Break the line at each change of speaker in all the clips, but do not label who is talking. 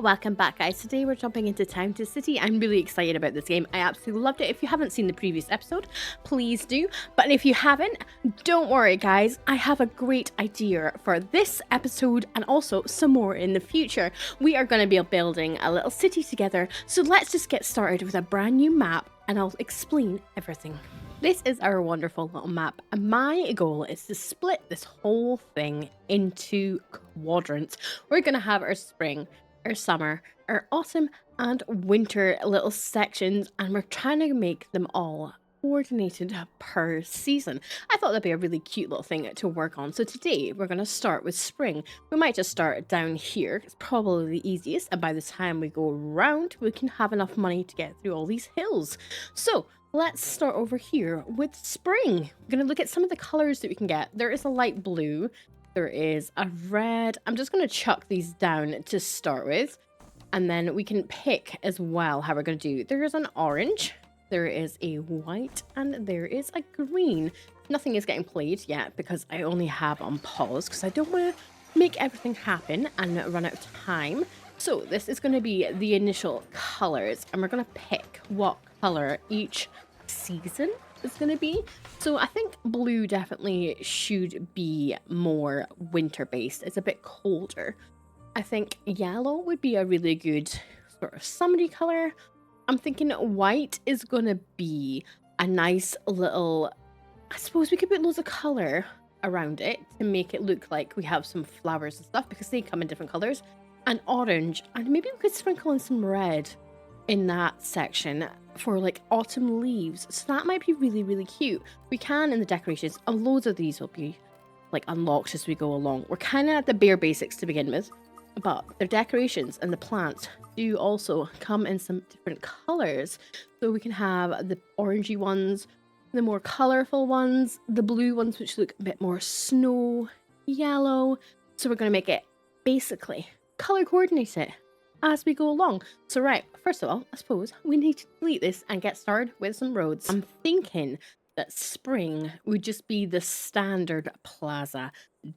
Welcome back, guys. Today we're jumping into Town to City. I'm really excited about this game. I absolutely loved it. If you haven't seen the previous episode, please do. But if you haven't, don't worry, guys. I have a great idea for this episode and also some more in the future. We are going to be building a little city together. So let's just get started with a brand new map and I'll explain everything. This is our wonderful little map, and my goal is to split this whole thing into quadrants. We're going to have our spring, our summer, our autumn, and winter little sections, and we're trying to make them all coordinated per season. I thought that'd be a really cute little thing to work on. So today we're going to start with spring. We might just start down here. It's probably the easiest, and by the time we go around, we can have enough money to get through all these hills. So let's start over here with spring. We're going to look at some of the colors that we can get. There is a light blue. There is a red. I'm just going to chuck these down to start with. And then we can pick as well how we're going to do. There is an orange. There is a white. And there is a green. Nothing is getting played yet because I only have on pause because I don't want to make everything happen and run out of time. So this is going to be the initial colors. And we're going to pick what color each season is going to be. So I think blue definitely should be more winter based. It's a bit colder. I think yellow would be a really good sort of summery color. I'm thinking white is going to be a nice little, I suppose we could put loads of color around it to make it look like we have some flowers and stuff because they come in different colors. And orange, and maybe we could sprinkle in some red in that section for like autumn leaves. So that might be really, really cute. We can in the decorations, and loads of these will be like unlocked as we go along. We're kind of at the bare basics to begin with, but the decorations and the plants do also come in some different colors. So we can have the orangey ones, the more colorful ones, the blue ones which look a bit more snow yellow. So we're going to make it basically color coordinate it as we go along. So right, first of all, I suppose we need to delete this and get started with some roads. I'm thinking that spring would just be the standard plaza.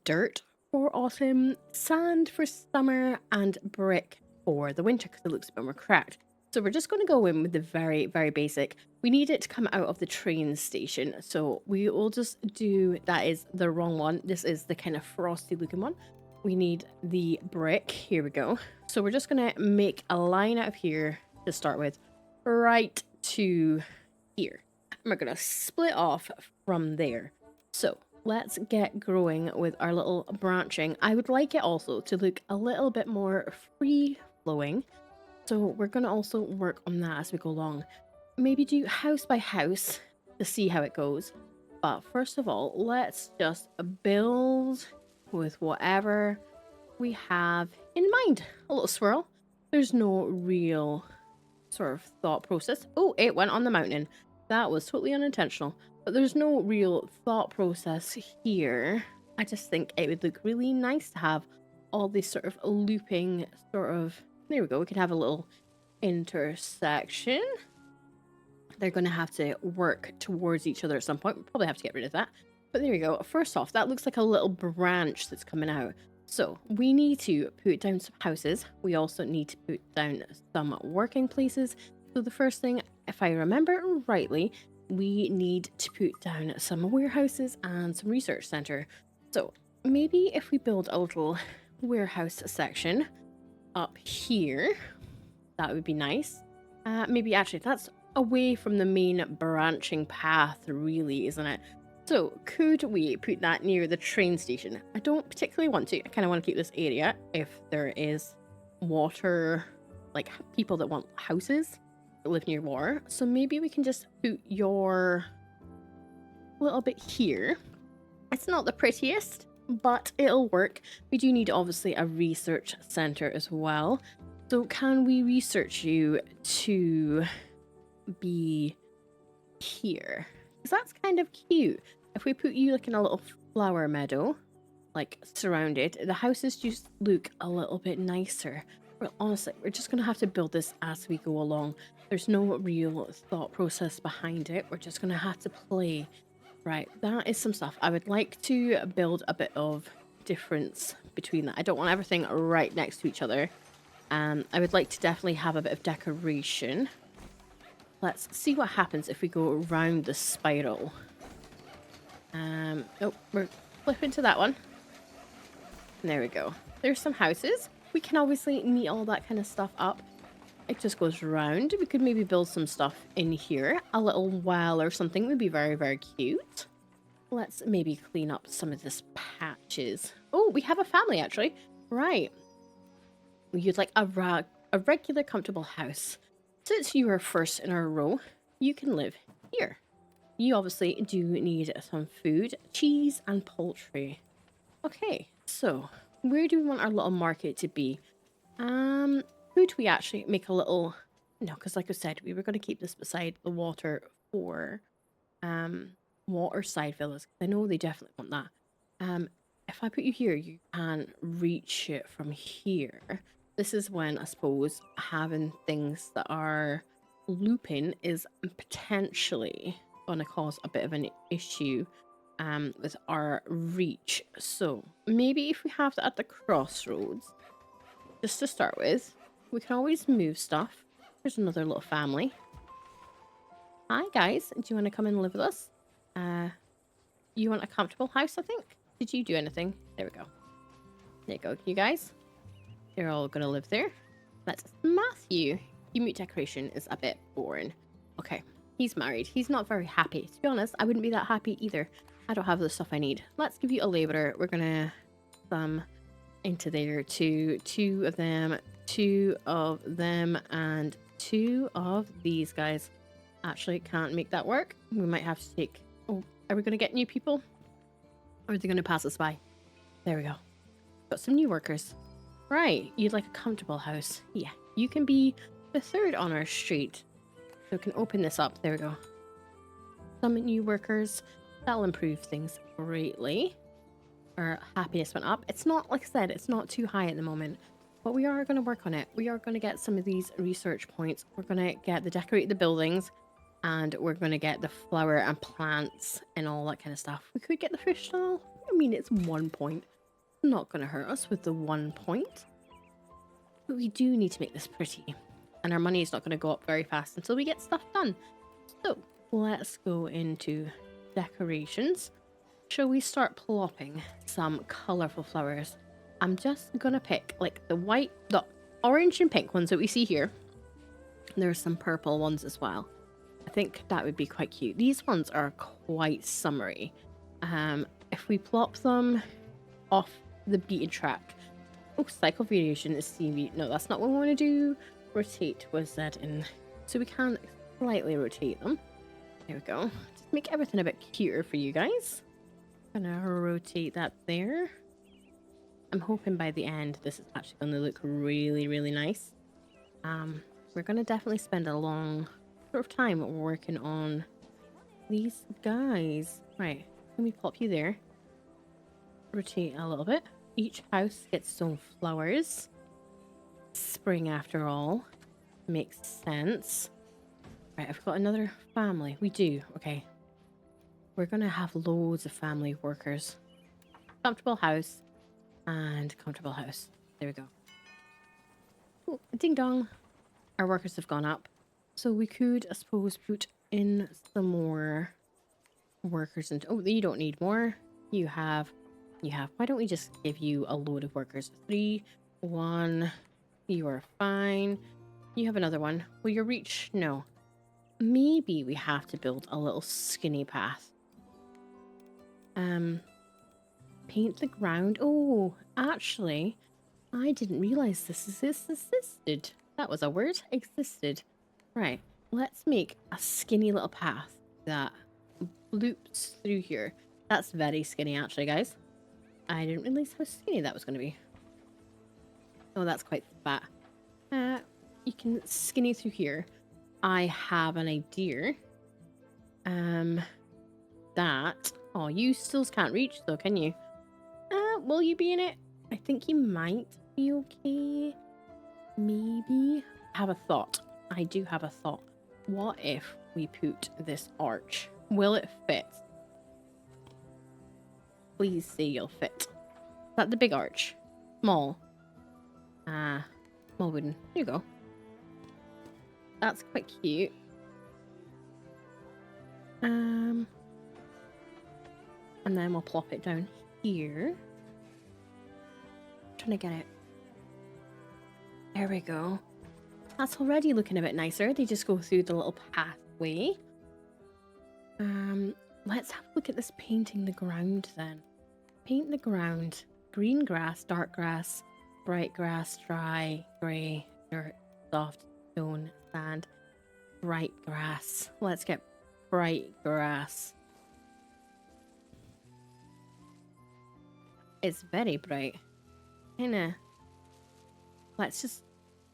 Dirt for autumn, sand for summer, and brick for the winter because it looks a bit more cracked. So we're just going to go in with the very, very basic. We need it to come out of the train station. So we will just do, that is the wrong one. This is the kind of frosty looking one. We need the brick. Here we go. So we're just going to make a line out of here to start with, right to here. And we're going to split off from there. So let's get growing with our little branching. I would like it also to look a little bit more free flowing. So we're going to also work on that as we go along. Maybe do house by house to see how it goes. But first of all, let's just build with whatever we have in mind. A little swirl. There's no real sort of thought process. Oh, it went on the mountain. That was totally unintentional. But there's no real thought process here. I just think it would look really nice to have all this sort of looping sort of... There we go. We could have a little intersection. They're going to have to work towards each other at some point. We'll probably have to get rid of that. But there we go. First off, that looks like a little branch that's coming out. So we need to put down some houses. We also need to put down some working places. So the first thing, if I remember rightly, we need to put down some warehouses and some research center. So maybe if we build a little warehouse section up here, that would be nice. Maybe actually that's away from the main branching path really, isn't it? So could we put that near the train station? I don't particularly want to. I kind of want to keep this area if there is water, like people that want houses that live near water. So maybe we can just put your little bit here. It's not the prettiest, but it'll work. We do need obviously a research center as well. So can we research you to be here? Because that's kind of cute. If we put you like in a little flower meadow, like surrounded, the houses just look a little bit nicer. But honestly, we're just going to have to build this as we go along. There's no real thought process behind it. We're just going to have to play. Right, that is some stuff. I would like to build a bit of difference between that. I don't want everything right next to each other. I would like to definitely have a bit of decoration. Let's see what happens if we go around the spiral. Oh, we're flipping to that one. There we go. There's some houses. We can obviously meet all that kind of stuff up. It just goes around. We could maybe build some stuff in here. A little well or something would be very, very cute. Let's maybe clean up some of this patches. Oh, we have a family actually. Right. You'd like a regular comfortable house. Since you are first in our row, you can live here. You obviously do need some food, cheese and poultry. Okay, so where do we want our little market to be? Could we actually make a little... No, because like I said, we were going to keep this beside the water for waterside villas. I know they definitely want that. If I put you here, you can reach it from here. This is when I suppose having things that are looping is potentially going to cause a bit of an issue with our reach. So maybe if we have that at the crossroads, just to start with, we can always move stuff. There's another little family. Hi guys, do you want to come and live with us? You want a comfortable house, I think? Did you do anything? There we go. There you go, you guys. You're all gonna live there. That's Matthew. Mute decoration is a bit boring. Okay, he's married. He's not very happy. To be honest, I wouldn't be that happy either. I don't have the stuff I need. Let's give you a labourer. We're gonna into there. Two of them, and two of these guys. Actually, can't make that work. We might have to take... Oh, are we gonna get new people? Or are they gonna pass us by? There we go. Got some new workers. Right, you'd like a comfortable house. Yeah, you can be the third on our street. So we can open this up. There we go. Some new workers. That'll improve things greatly. Our happiness went up. It's not, like I said, it's not too high at the moment. But we are going to work on it. We are going to get some of these research points. We're going to get the decorate the buildings. And we're going to get the flower and plants and all that kind of stuff. We could get the fish stall. I mean, it's 1 point. Not going to hurt us with the 1 point. But we do need to make this pretty. And our money is not going to go up very fast until we get stuff done. So let's go into decorations. Shall we start plopping some colourful flowers? I'm just going to pick like the white, the orange and pink ones that we see here. There's some purple ones as well. I think that would be quite cute. These ones are quite summery. If we plop them off the beaten track. Oh, cycle variation is CV. No, that's not what we want to do. Rotate was that in. So we can slightly rotate them. There we go. Just make everything a bit cuter for you guys. Gonna rotate that there. I'm hoping by the end this is actually going to look really, really nice. We're going to definitely spend a long sort of time working on these guys. Right, let me pop you there. Rotate a little bit. Each house gets some flowers. Spring after all. Makes sense. Right, I've got another family. We do. Okay. We're going to have loads of family workers. Comfortable house. And comfortable house. There we go. Oh, ding dong. Our workers have gone up. So we could, I suppose, put in some more workers. And oh, you don't need more. You have. Why don't we just give you a load of workers? 3, 1. You are fine. You have another one. Will your reach? No. Maybe we have to build a little skinny path. Paint the ground. Oh, actually, I didn't realize this existed. That was a word. Existed. Right. Let's make a skinny little path that loops through here. That's very skinny, actually, guys. I didn't realize how skinny that was going to be. Oh, that's quite fat. You can skinny through here. I have an idea. That... Oh, you still can't reach though, can you? Will you be in it? I think you might be okay. Maybe. I have a thought. I do have a thought. What if we put this arch? Will it fit? Please say you'll fit. Is that the big arch? Small. Small Small wooden. There you go. That's quite cute. And then we'll plop it down here. Trying to get it. There we go. That's already looking a bit nicer. They just go through the little pathway. Let's have a look at this painting the ground then. Paint the ground. Green grass, dark grass, bright grass, dry, grey, dirt, soft, stone, sand, bright grass. Let's get bright grass. It's very bright. Kinda. Let's just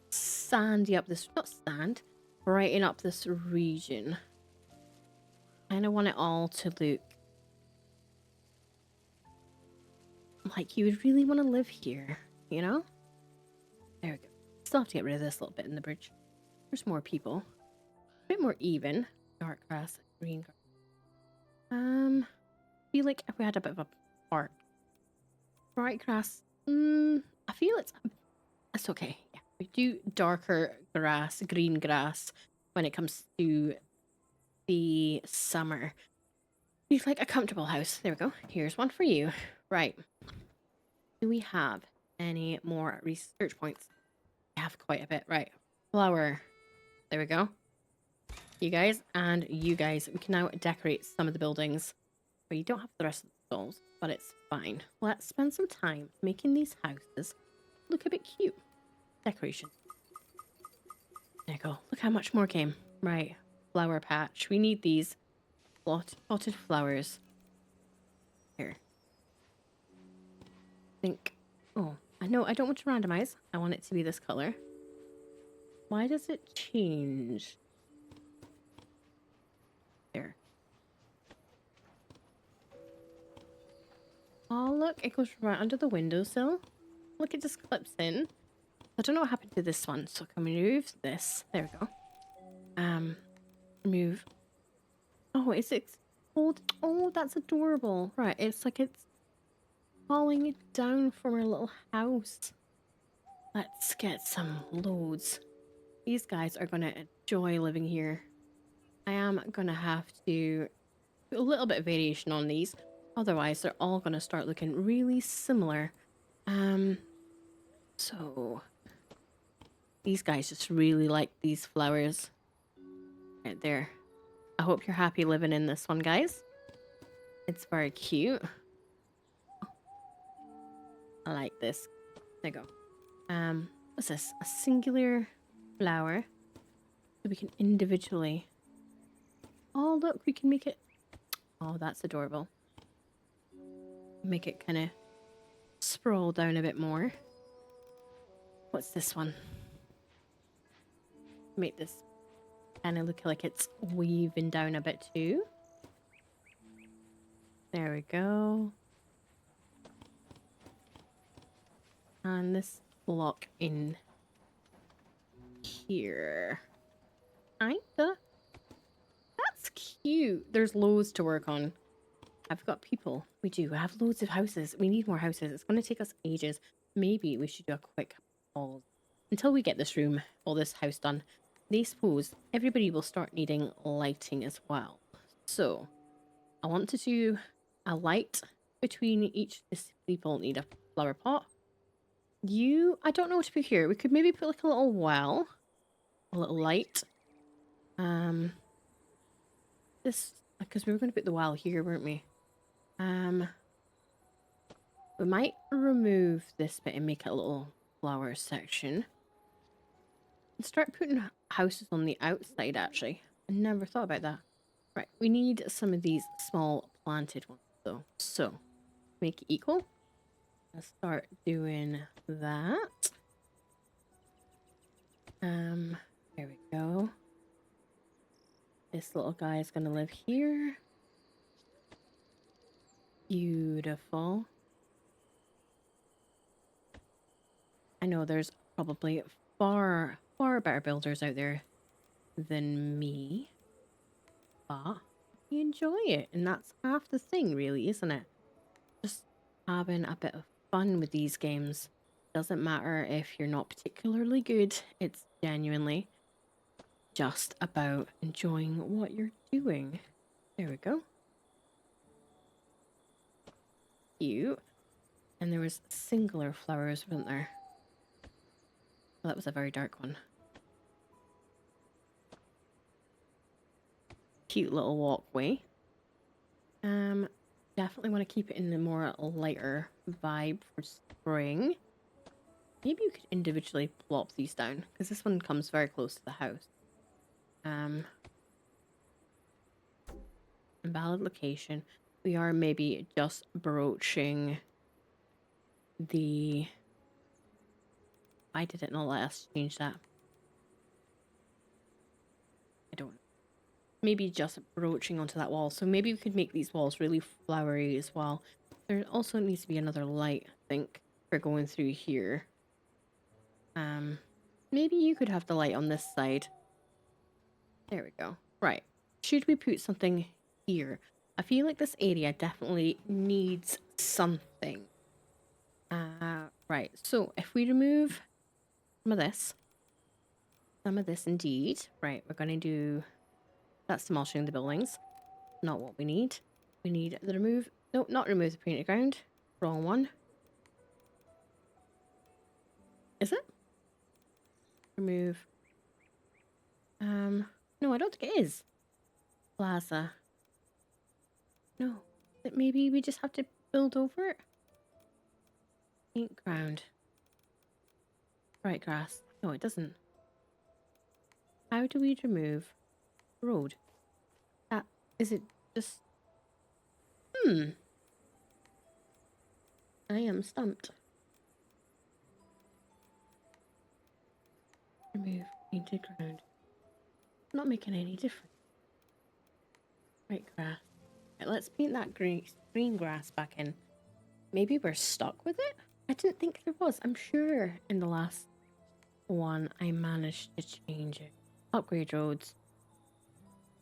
sandy up this, not sand, brighten up this region. And I want it all to look like you would really want to live here, you know? There we go. Still have to get rid of this little bit in the bridge. There's more people. A bit more even. Dark grass, green grass. I feel like if we had a bit of a park. Bright grass. I feel it's okay. Yeah, we do darker grass, green grass when it comes to the summer. You'd like a comfortable house. There we go. Here's one for you. Right. Do we have any more research points? We have quite a bit. Right. Flower. There we go. You guys and you guys. We can now decorate some of the buildings. But you don't have the rest of the stalls, but it's fine. Let's spend some time making these houses look a bit cute. Decoration. There you go. Look how much more came. Right. Flower patch. We need these potted flowers. Here. Think. Oh, I know. I don't want to randomize. I want it to be this color. Why does it change? There. Oh, look. It goes right under the windowsill. Look, it just clips in. I don't know what happened to this one, so can we remove this? There we go. Remove. Oh, is it old? Oh, that's adorable. Right, it's like it's falling down from our little house. Let's get some loads. These guys are going to enjoy living here. I am going to have to do a little bit of variation on these. Otherwise, they're all going to start looking really similar. So these guys just really like these flowers. Right there. I hope you're happy living in this one, guys. It's very cute. I like this. There you go. What's this? A singular flower. So we can individually... Oh, look, we can make it... Oh, that's adorable. Make it kind of sprawl down a bit more. What's this one? Make this kind of look like it's weaving down a bit too. There we go. And this block in here. Kinda. That's cute. There's loads to work on. I've got people. We do. I have loads of houses. We need more houses. It's going to take us ages. Maybe we should do a quick pause until we get this room or this house done. They suppose everybody will start needing lighting as well. So I want to do a light between each. These people need a flower pot. I don't know what to put here. We could maybe put like a little well, a little light. This, because we were going to put the well here, weren't we? We might remove this bit and make it a little flower section. And start putting houses on the outside, actually. I never thought about that. Right, we need some of these small planted ones, though. So, make it equal. Let's start doing that. There we go. This little guy is going to live here. Beautiful. I know there's probably far better builders out there than me. But you enjoy it. And that's half the thing, really, isn't it? Just having a bit of fun with these games. Doesn't matter if you're not particularly good. It's genuinely just about enjoying what you're doing. There we go. Cute. And there was singular flowers, wasn't there? Well, that was a very dark one. Cute little walkway. Definitely want to keep it in the more lighter vibe for spring. Maybe you could individually plop these down because this one comes very close to the house. Invalid location. We are maybe just broaching the... Why did it not let us change that? I don't know. Maybe just broaching onto that wall. So maybe we could make these walls really flowery as well. There also needs to be another light, I think, for going through here. Maybe you could have the light on this side. There we go. Right. Should we put something here? I feel like this area definitely needs something. Right. So if we remove some of this indeed. Right. We're going to do... That's demolishing the buildings. Not what we need. We need the remove... No, not remove the painted ground. Wrong one. Is it? Remove... No, I don't think it is. Plaza. No. Maybe we just have to build over it? Paint ground. Bright grass. No, it doesn't. How do we remove road? Is it just... I am stumped. Remove painted ground. Not making any difference. Bright grass. Right, let's paint that green grass back in. Maybe we're stuck with it? I didn't think there was. I'm sure in the last one I managed to change it. Upgrade roads.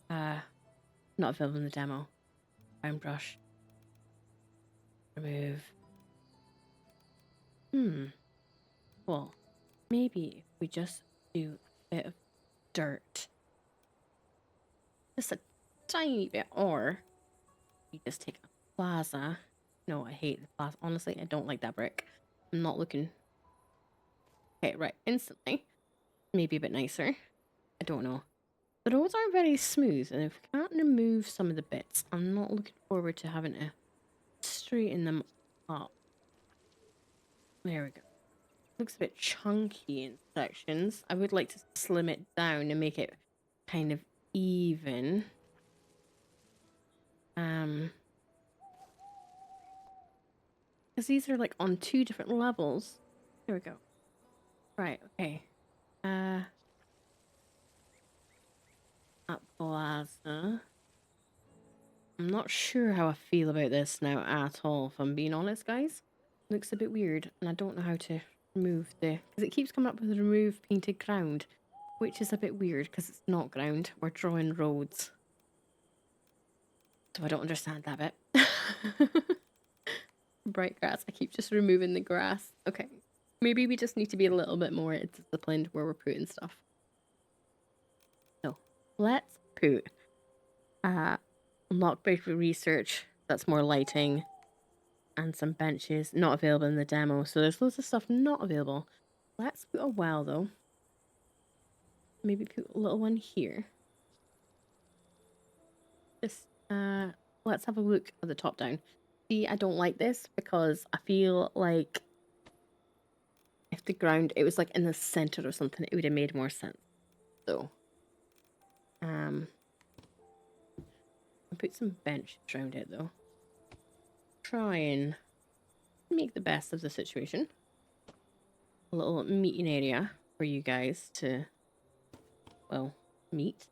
Not available in the demo. Brown brush. Remove. Well, maybe if we just do a bit of dirt. Just a tiny bit, or you just take a plaza. No, I hate the plaza. Honestly, I don't like that brick. I'm not looking... Okay, right. Instantly. Maybe a bit nicer. I don't know. The roads aren't very smooth, and if we can't remove some of the bits, I'm not looking forward to having to straighten them up. There we go. Looks a bit chunky in sections. I would like to slim it down and make it kind of even. Because these are like on 2 different levels. There we go. Right, okay. That plaza. I'm not sure how I feel about this now at all, if I'm being honest, guys. Looks a bit weird, and I don't know how to remove the... Because it keeps coming up with remove painted ground, which is a bit weird because it's not ground. We're drawing roads. So I don't understand that bit. Bright grass. I keep just removing the grass. Okay. Maybe we just need to be a little bit more disciplined where we're putting stuff. So let's put unlock break for research. That's more lighting. And some benches not available in the demo. So there's loads of stuff not available. Let's put a well though. Maybe put a little one here. Just let's have a look at the top down. See, I don't like this because I feel like if the ground, it was like in the center or something, it would have made more sense. So, I'll put some benches around it though. Try and make the best of the situation. A little meeting area for you guys to, well, meet.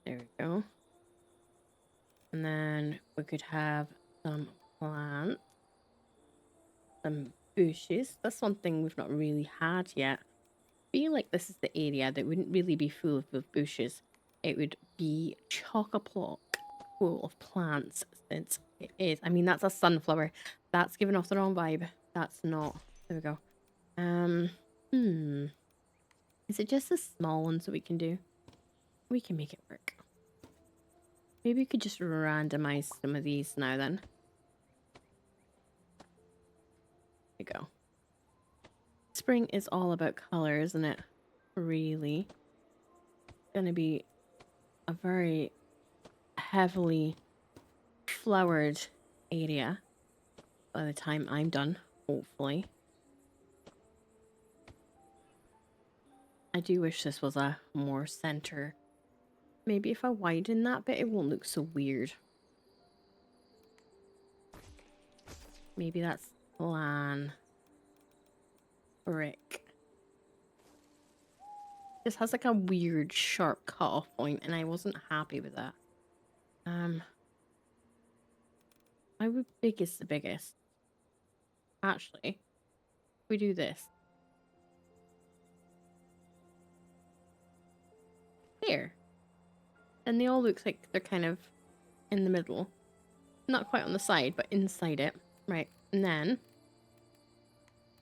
There we go. And then we could have some plants, some bushes. That's one thing we've not really had yet. I feel like this is the area that wouldn't really be full of bushes. It would be chock-a-block full of plants since it is. I mean, that's a sunflower. That's giving off the wrong vibe. That's not There we go. Is it just the small ones that we can do? We can make it work. Maybe we could just randomize some of these now then. There we go. Spring is all about color, isn't it? Really. Gonna be a very heavily flowered area by the time I'm done, hopefully. I do wish this was a more center. Maybe if I widen that bit, it won't look so weird. Maybe that's plan. Brick. This has like a weird sharp cutoff point, and I wasn't happy with that. How big is the biggest? Actually, if we do this. There. And they all look like they're kind of in the middle. Not quite on the side, but inside it. Right. And then,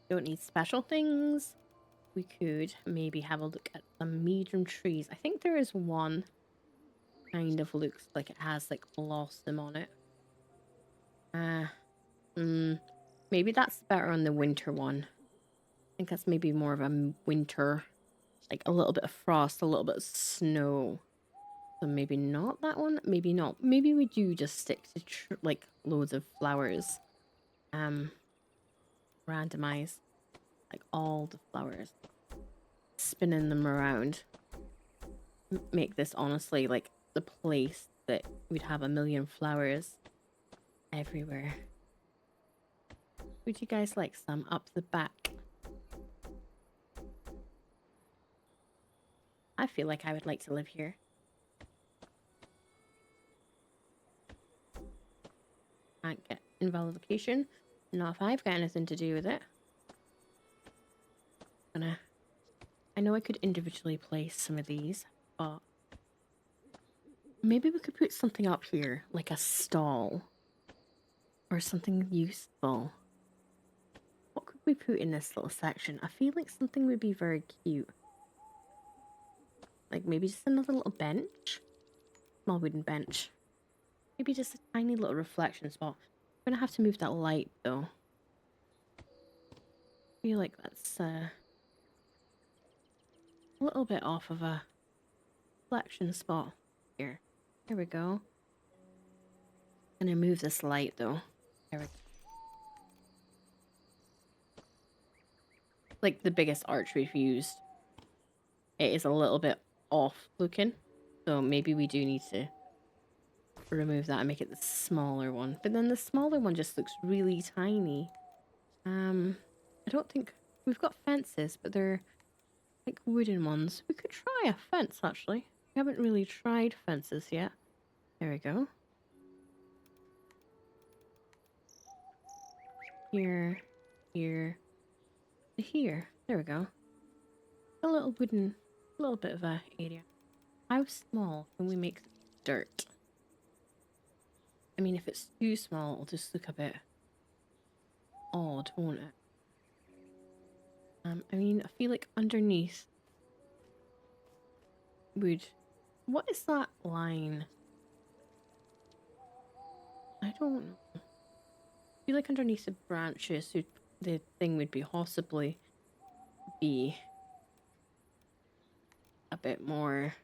don't need special things. We could maybe have a look at some medium trees. I think there is one kind of looks like it has like blossom on it. Maybe that's better on the winter one. I think that's maybe more of a winter, like a little bit of frost, a little bit of snow. So maybe not that one. Maybe not. Maybe we do just stick to like loads of flowers. Randomize like all the flowers, spinning them around. Make this honestly like the place that we'd have a million flowers everywhere. Would you guys like some up the back? I feel like I would like to live here. Can't get invalid location. Not if I've got anything to do with it. I know I could individually place some of these, but maybe we could put something up here, like a stall. Or something useful. What could we put in this little section? I feel like something would be very cute. Like maybe just another little bench. Small wooden bench. Maybe just a tiny little reflection spot. I'm gonna have to move that light though. I feel like that's a little bit off of a reflection spot here. There we go. I'm gonna move this light though. There we go. Like the biggest arch we've used. It is a little bit off looking. So maybe we do need to remove that and make it the smaller one. But then the smaller one just looks really tiny. I don't think we've got fences, but they're like wooden ones. We could try a fence actually. We haven't really tried fences yet. There we go. Here, here, here. There we go. A little wooden, little bit of a area. How small can we make dirt? I mean, if it's too small, it'll just look a bit odd, won't it? I mean, I feel like underneath would... What is that line? I don't know. I feel like underneath the branches, the thing would be possibly be a bit more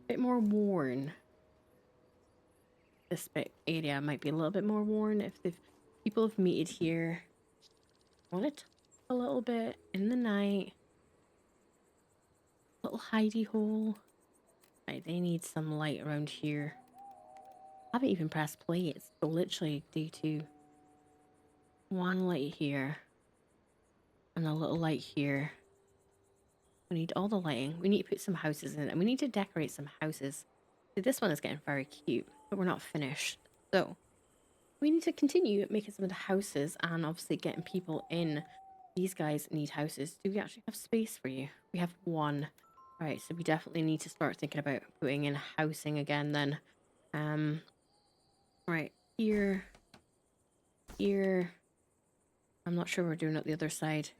worn. This bit area might be a little bit more worn if the people have meted here. Want to talk a little bit in the night. Little hidey hole. Right, they need some light around here. I haven't even pressed play. It's literally day 2. One light here. And a little light here. We need all the lighting. We need to put some houses in it. And we need to decorate some houses. See, this one is getting very cute, but we're not finished. So, we need to continue making some of the houses and obviously getting people in. These guys need houses. Do we actually have space for you? We have 1. Right, so we definitely need to start thinking about putting in housing again then. Right, here, here, I'm not sure we're doing it the other side.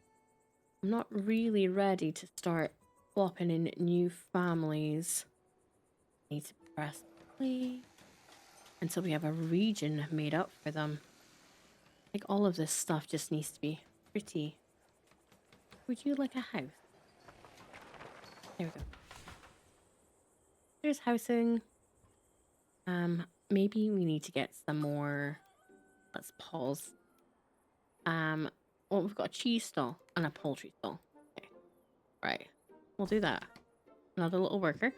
I'm not really ready to start plopping in new families. Need to press play until we have a region made up for them. Like all of this stuff just needs to be pretty. Would you like a house? There we go. There's housing. Maybe we need to get some more. Let's pause. Well, we've got a cheese stall and a poultry stall. Okay. Right. We'll do that. Another little worker.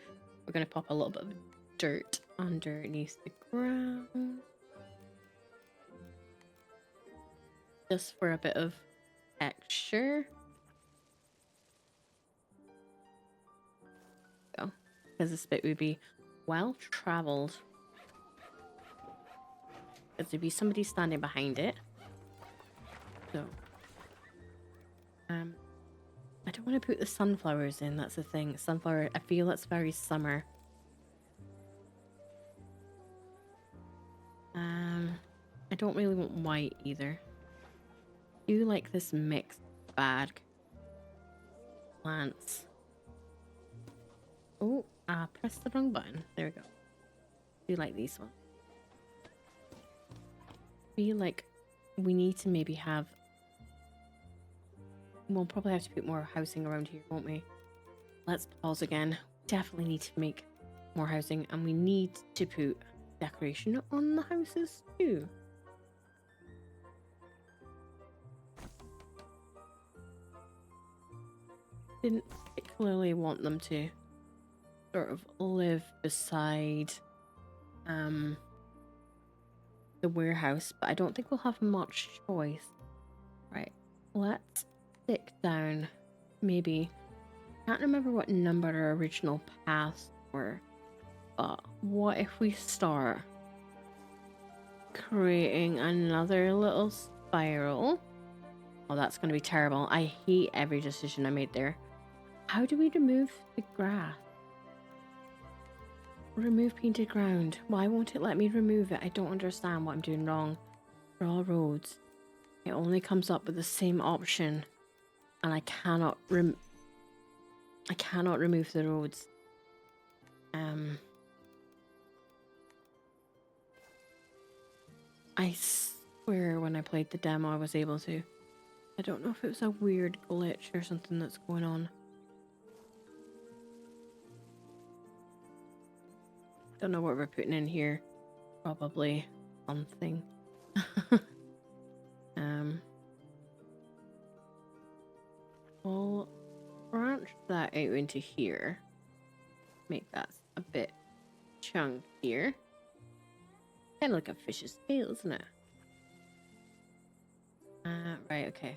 We're going to pop a little bit of dirt underneath the ground. Just for a bit of texture. Go. Because this bit would be well traveled. Because there'd be somebody standing behind it. So. I don't want to put the sunflowers in, that's the thing. Sunflower, I feel that's very summer. I don't really want white either. I do like this mixed bag. Plants. Oh, I pressed the wrong button. There we go. I do like these ones. I feel like we need to maybe have... We'll probably have to put more housing around here, won't we? Let's pause again. Definitely need to make more housing, and we need to put decoration on the houses too. Didn't particularly want them to sort of live beside the warehouse, but I don't think we'll have much choice. Right, let's stick down maybe, can't remember what number our original paths were, but what if we start creating another little spiral? Oh, that's going to be terrible. I hate every decision I made there. How do we remove the grass? Remove painted ground. Why won't it let me remove it? I don't understand what I'm doing wrong. Draw roads. It only comes up with the same option, and I cannot remove the roads. I swear when I played the demo I was able to. I don't know if it was a weird glitch or something that's going on. Don't know what we're putting in here. Probably something. We'll branch that out into here. Make that a bit chunkier. Kind of like a fish's tail, isn't it? Right, okay.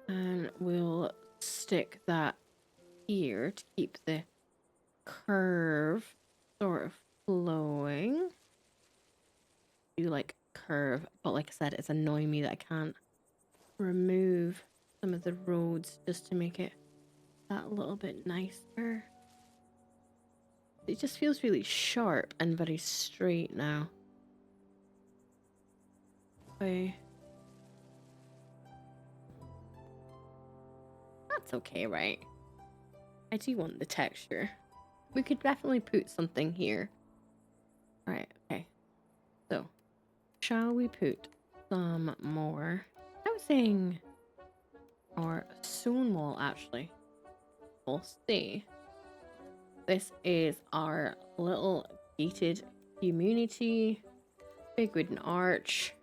And we'll stick that here to keep the curve sort of flowing. Do like curve, but like I said, it's annoying me that I can't remove some of the roads just to make it that little bit nicer. It just feels really sharp and very straight now. Okay. That's okay, right? I do want the texture. We could definitely put something here. Right, okay. So, shall we put some more housing? Or stone wall, actually. We'll see. This is our little gated community. Big wooden arch.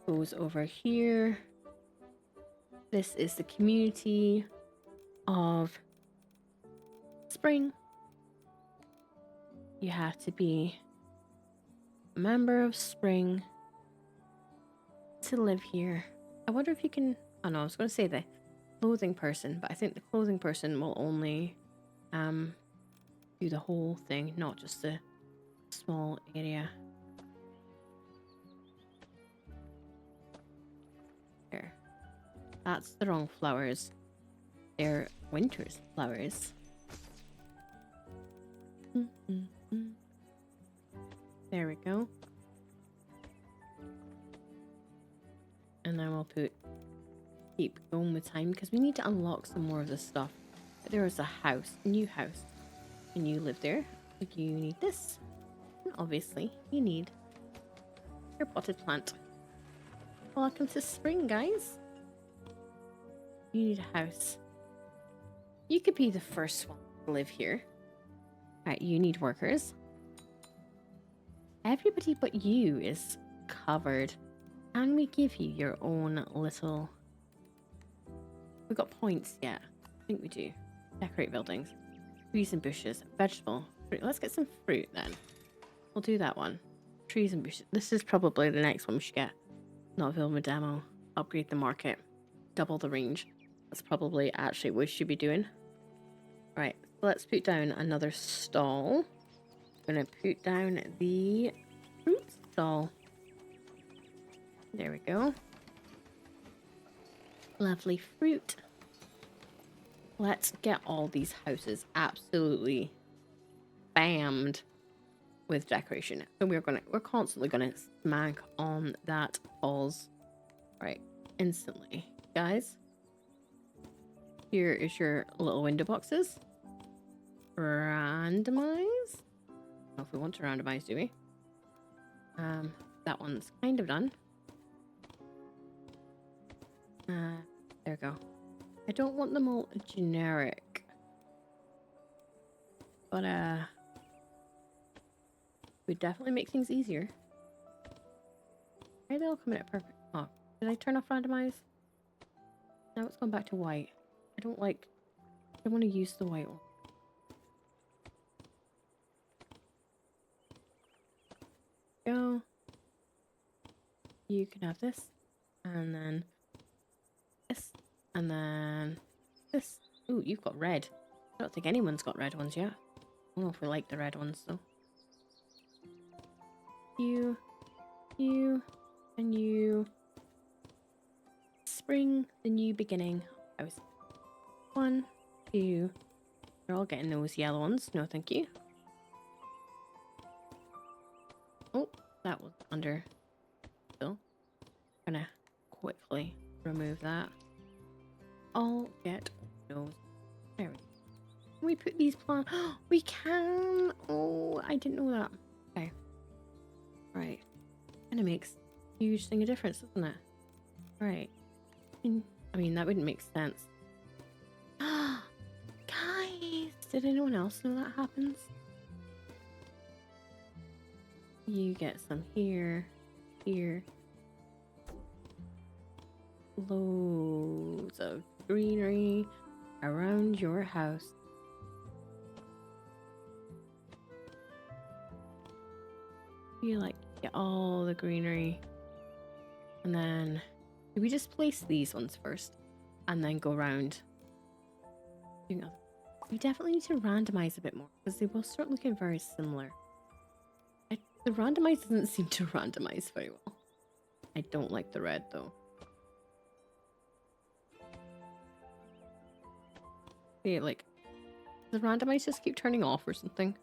Goes over here. This is the community of Sprung. You have to be a member of Sprung to live here. I wonder if you can... Oh no, I was going to say the clothing person, but I think the clothing person will only do the whole thing, not just the small area. There. That's the wrong flowers. They're winter's flowers. There we go. And then we'll keep going with time because we need to unlock some more of this stuff. There is a house, new house. And you live there. You need this. And obviously, you need your potted plant. Welcome to Spring, guys. You need a house. You could be the first one to live here. Alright, you need workers. Everybody but you is covered. Can we give you your own little... We got points yet? I think we do. Decorate buildings. Trees and bushes. Vegetable. Fruit. Let's get some fruit then. We'll do that one. Trees and bushes. This is probably the next one we should get. Not available demo. Upgrade the market. Double the range. That's probably actually what we should be doing. Right. So let's put down another stall. I'm going to put down the fruit stall. There we go. Lovely fruit. Let's get all these houses absolutely bammed with decoration. So we're constantly gonna smack on that pause. Right, instantly. Guys, here is your little window boxes. Randomize. I don't know if we want to randomize, do we? That one's kind of done. There we go. I don't want them all generic. But would definitely make things easier. Maybe they'll come in at perfect. Oh, did I turn off randomize? Now it's gone back to white. I don't want to use the white one. Go. You can have this. And then this. And then this. Ooh, you've got red. I don't think anyone's got red ones yet. I don't know if we like the red ones though. You, and you. Spring, the new beginning. I was 1, 2. We're all getting those yellow ones. No, thank you. Oh, that was under. So, gonna quickly remove that. I'll get those. There we go. Can we put these plants? We can. Oh, I didn't know that. Okay. Right. Kind of makes a huge thing of difference, doesn't it? Right. I mean, that wouldn't make sense. Guys, did anyone else know that happens? You get some here, here. Loads of greenery around your house. You like get all the greenery. And then do we just place these ones first and then go around? We definitely need to randomize a bit more because they will start looking very similar. The randomize doesn't seem to randomize very well. I don't like the red though. Yeah, like, does the randomize just keep turning off or something?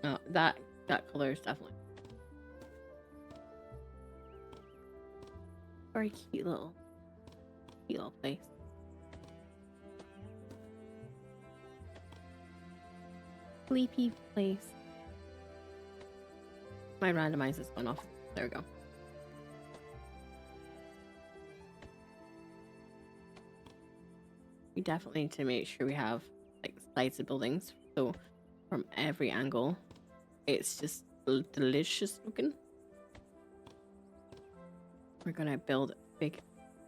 Oh, that color is definitely very cute little place. Sleepy place. My randomizer's gone off. There we go. We definitely need to make sure we have like sides of buildings, so from every angle it's just delicious looking. We're gonna build big.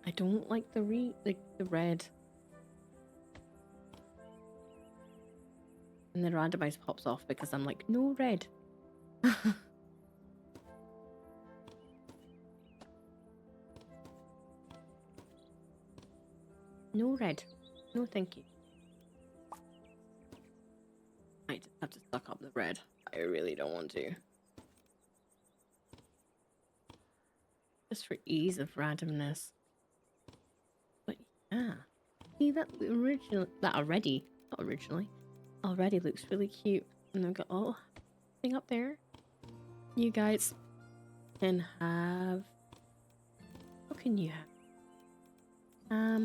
I don't like the red. And then randomize pops off because I'm like, no red. No red. No thank you. I just have to suck up the red. I really don't want to. Just for ease of randomness. But yeah. See, not originally, already looks really cute. And I've got a little thing up there. You guys can have, what can you have?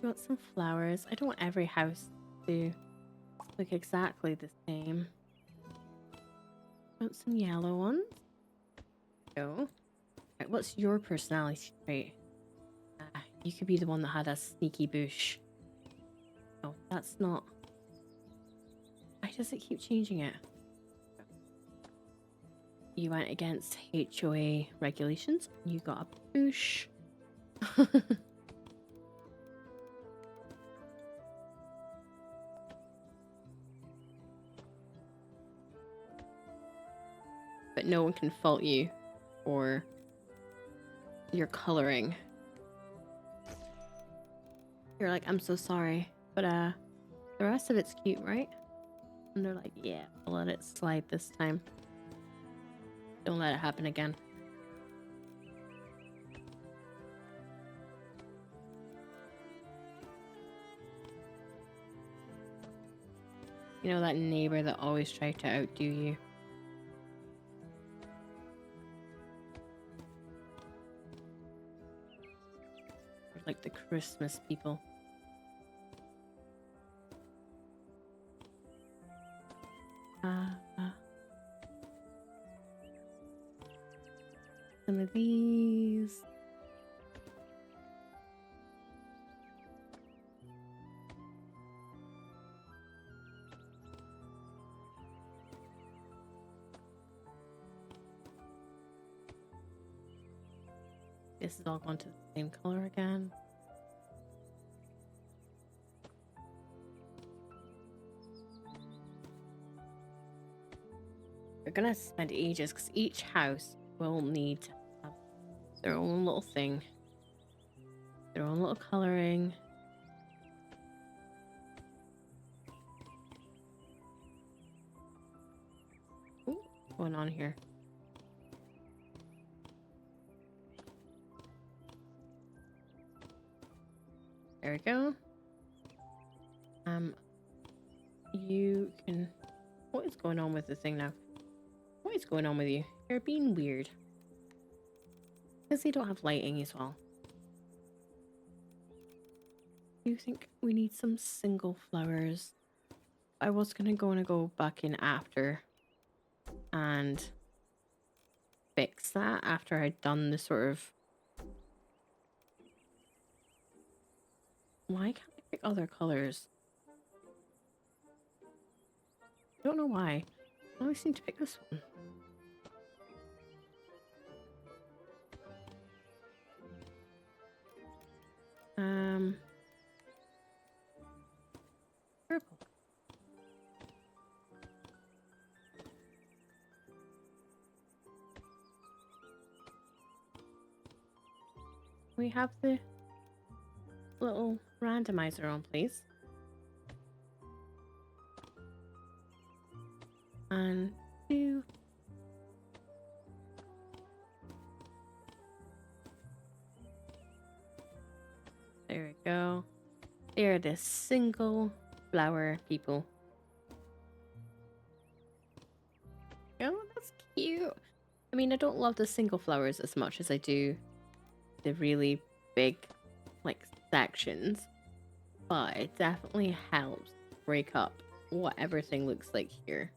You want some flowers. I don't want every house to look exactly the same. Want some yellow ones? Go. Right, what's your personality trait? You could be the one that had a sneaky bush. Oh, that's not. Why does it keep changing it? You went against HOA regulations. You got a bush. But no one can fault you for your coloring. You're like, I'm so sorry, but the rest of it's cute, right? And they're like, yeah, I'll let it slide this time. Don't let it happen again. You know that neighbor that always tried to outdo you? Like the Christmas people. Some of these. This is all going to the same color again. We're gonna spend ages because each house will need to have their own little thing, their own little coloring. Ooh, what's going on here? There we go. You can. What is going on with the thing now? What is going on with you? You're being weird. Because they don't have lighting as well. Do you think we need some single flowers? I was gonna go back in after and fix that after I'd done the sort of. Why can't I pick other colors? I don't know why. I always seem to pick this one. Purple. We have the little randomizer on, please. And 2. There we go. They're the single flower people. Oh, that's cute. I mean, I don't love the single flowers as much as I do the really big, like, sections. But it definitely helps break up what everything looks like here.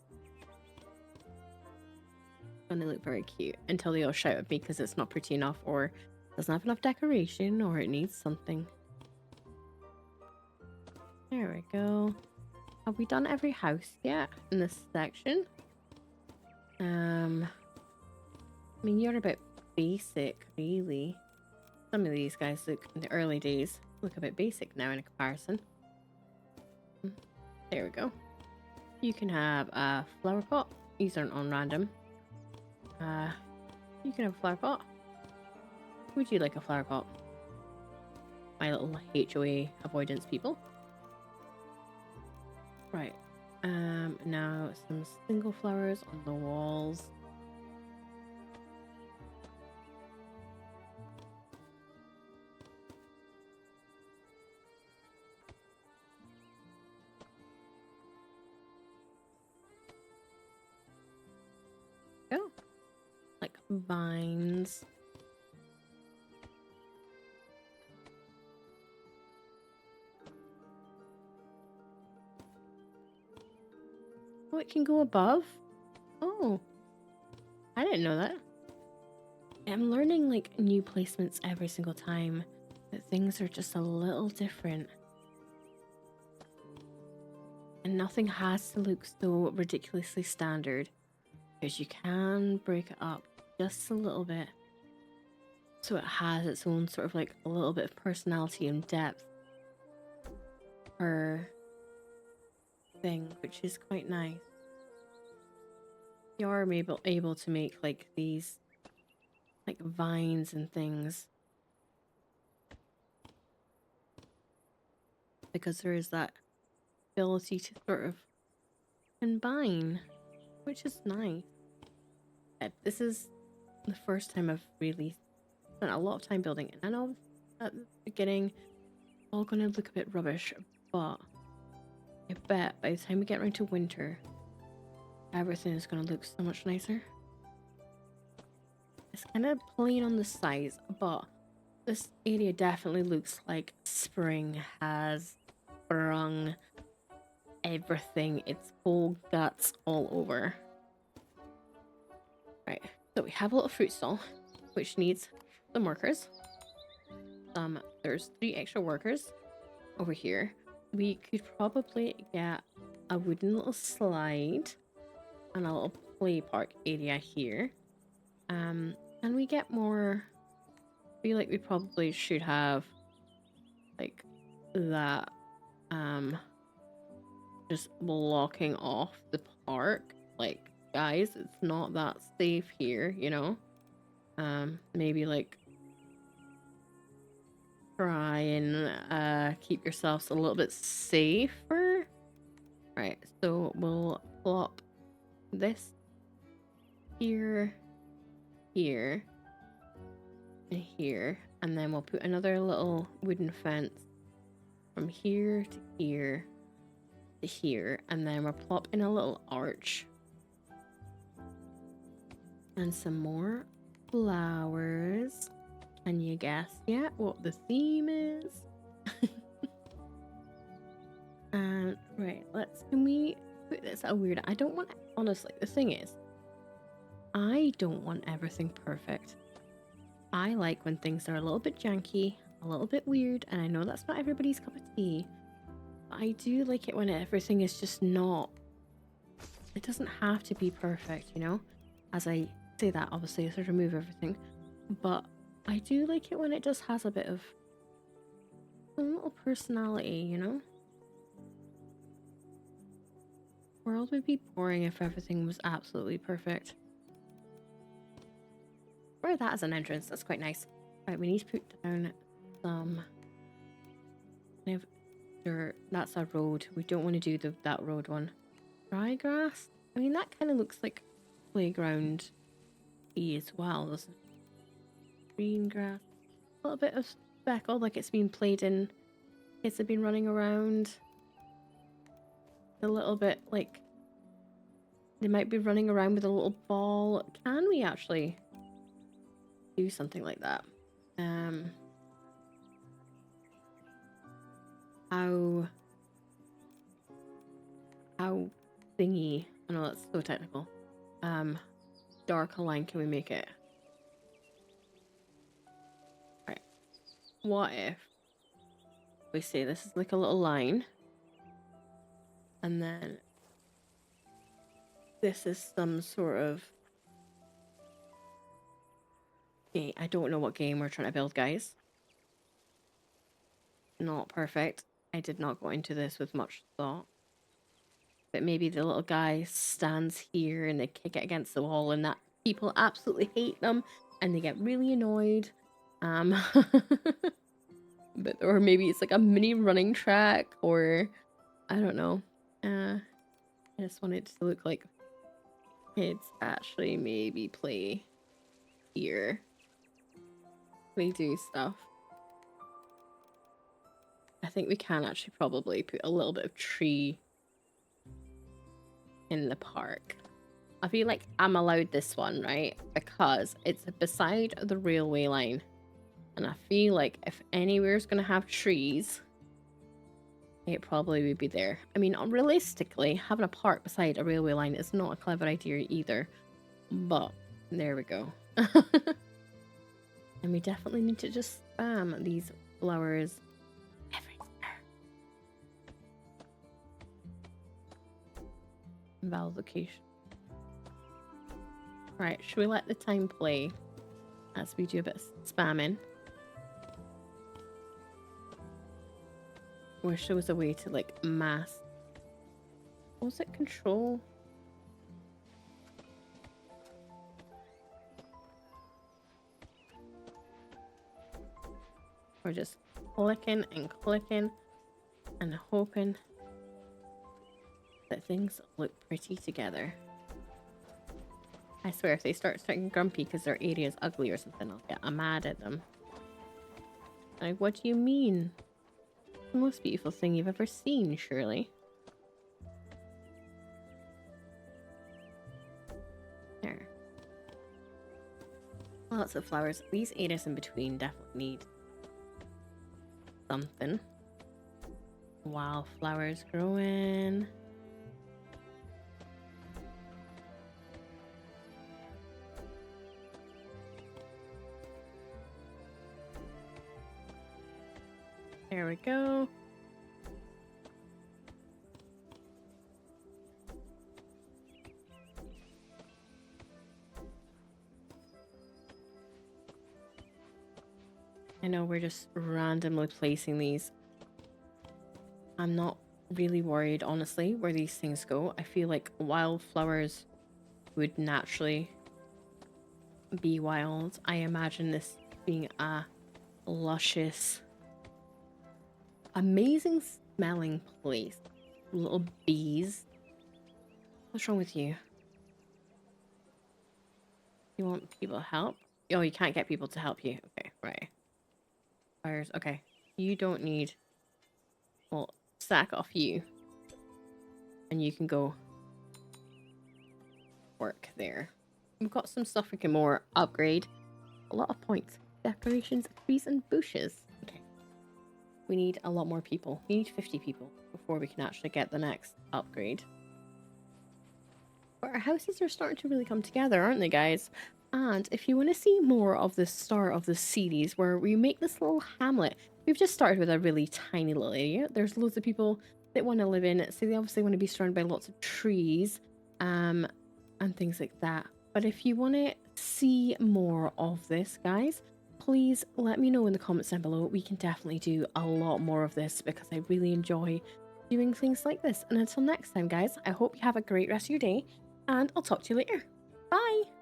And they look very cute until they all shout at me because it's not pretty enough or doesn't have enough decoration or it needs something. There we go. Have we done every house yet in this section? I mean, you're a bit basic, really. Some of these guys look, in the early days, look a bit basic now in a comparison. There we go. You can have a flower pot. These aren't on random. You can have a flower pot. Would you like a flower pot? My little HOA avoidance people. Right. Now some single flowers on the walls. vines. Oh, it can go above? Oh, I didn't know that. I'm learning like new placements every single time, that things are just a little different. And nothing has to look so ridiculously standard, because you can break it up just a little bit so it has its own sort of like a little bit of personality and depth per thing, which is quite nice. You are able to make like these like vines and things, because there is that ability to sort of combine, which is nice. This is the first time I've really spent a lot of time building it. I know at the beginning it's all gonna look a bit rubbish, but I bet by the time we get around to winter, everything is gonna look so much nicer. It's kind of plain on the sides, but this area definitely looks like spring has sprung everything, its whole guts all over. Right, so we have a little fruit stall, which needs some workers. There's 3 extra workers over here. We could probably get a wooden little slide and a little play park area here. And we get more. I feel like we probably should have like that just blocking off the park. Like, guys, it's not that safe here, you know? Maybe like try and keep yourselves a little bit safer. Right, so we'll plop this here, here, and here, and then we'll put another little wooden fence from here to here to here, and then we'll plop in a little arch and some more flowers. Can you guess yet what the theme is? And right, can we put this a weird? I don't want, honestly, the thing is, I don't want everything perfect. I like when things are a little bit janky, a little bit weird, and I know that's not everybody's cup of tea, but I do like it when everything is just not, it doesn't have to be perfect, you know? As I say that, obviously I sort of remove everything, but I do like it when it just has a bit of a little personality, you know? The world would be boring if everything was absolutely perfect. Or that as an entrance, that's quite nice. Right, we need to put down some kind of dirt. That's a road. We don't want to do that road one. Dry grass? I mean, that kind of looks like playground-y as well, doesn't it? Green grass. A little bit of speckle, like it's been played in. Kids have been running around. A little bit like they might be running around with a little ball. Can we actually do something like that? How thingy, I know that's so technical. Dark a line can we make it? Right. What if we say this is like a little line, and then this is some sort of game. I don't know what game we're trying to build, guys. Not perfect. I did not go into this with much thought. But maybe the little guy stands here and they kick it against the wall, and that people absolutely hate them and they get really annoyed. But or maybe it's like a mini running track, or I don't know. I just want it to look like kids actually maybe play here. We do stuff. I think we can actually probably put a little bit of tree in the park. I feel like I'm allowed this one, right? Because it's beside the railway line. And I feel like if anywhere's going to have trees, it probably would be there. I mean, realistically, having a park beside a railway line is not a clever idea either. But there we go. And we definitely need to just spam these flowers everywhere. Valid location. Right, should we let the time play as we do a bit of spamming? Wish there was a way to like mass. What was it? Control? We're just clicking and clicking and hoping that things look pretty together. I swear, if they start getting grumpy because their area is ugly or something, I'll get mad at them. Like, what do you mean? The most beautiful thing you've ever seen, surely. There. Lots of flowers. These areas in between definitely need something. Wildflowers growing. There we go. I know we're just randomly placing these. I'm not really worried, honestly, where these things go. I feel like wildflowers would naturally be wild. I imagine this being a luscious, amazing smelling place. Little bees. What's wrong with you? You want people to help? Oh, you can't get people to help you. Okay, right. Fires. Okay. You don't need... Well, sack off you. And you can go work there. We've got some stuff we can more upgrade. A lot of points. Decorations, trees, and bushes. Okay. We need a lot more people. We need 50 people before we can actually get the next upgrade. But our houses are starting to really come together, aren't they, guys? And if you want to see more of the start of the series where we make this little hamlet, we've just started with a really tiny little area. There's loads of people that want to live in it, so they obviously want to be surrounded by lots of trees and things like that. But if you want to see more of this, guys, please let me know in the comments down below. We can definitely do a lot more of this because I really enjoy doing things like this. And until next time, guys, I hope you have a great rest of your day, and I'll talk to you later. Bye!